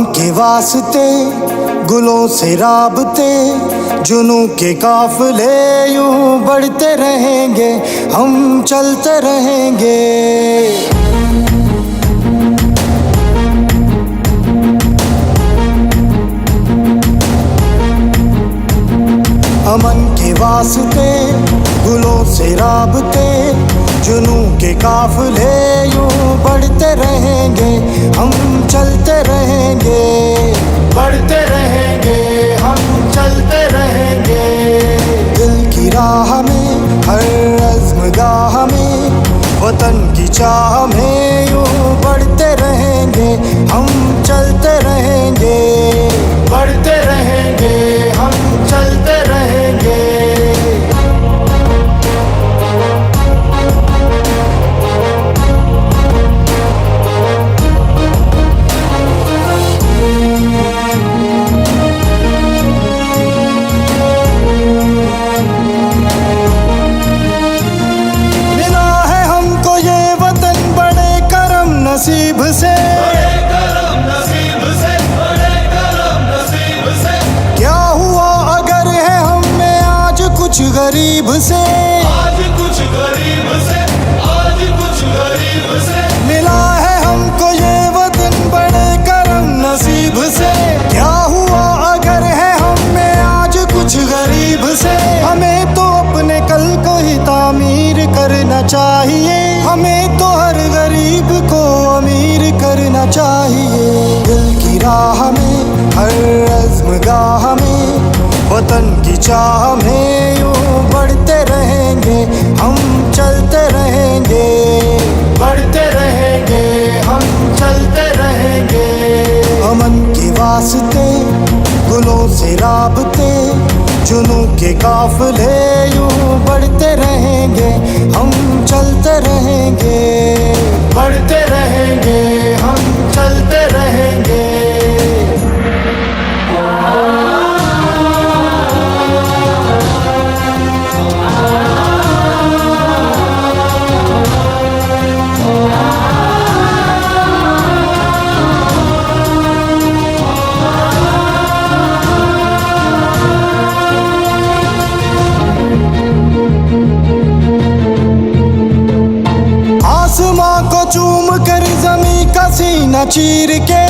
अमन के वास्ते गुलों से राबते, जुनू के काफिले यूं बढ़ते रहेंगे, हम चलते रहेंगे। अमन के वास्ते गुलों से राबते, जुनू के काफिले यूं बढ़ते रहेंगे, हम चलते रहेंगे, बढ़ते रहेंगे, हम चलते रहेंगे। दिल की राह में हर अज़्म गाह में, वतन की चाह में यूं बढ़ते रहेंगे, हम चलते रहेंगे, बढ़ते रहेंगे, हम चलते रहेंगे। नसीब से बड़े करम नसीब से, बड़े करम नसीब से। क्या हुआ अगर है हम में आज कुछ गरीब से, आज कुछ गरीब से, आज कुछ गरीब से। मिला है हमको ये वतन बड़े करम नसीब से। क्या हुआ अगर है हम में आज कुछ गरीब से। हमें तो अपने कल को ही तामीर करना चाहिए, हमें तो हर गरीब को अमीर करना चाहिए। दिल की राह में हर अज़्म गाह में, वतन की चाह में यूं बढ़ते रहेंगे, हम चलते रहेंगे, बढ़ते रहेंगे, हम चलते रहेंगे। अमन के वास्ते गुलों से राबते, जुनू के काफिले यूं बढ़ते रहेंगे, हम चलते रहेंगे, बढ़ते रहेंगे, हम चलते रहेंगे। आसमां को चूम कर ज़मीं का सीना चीर के,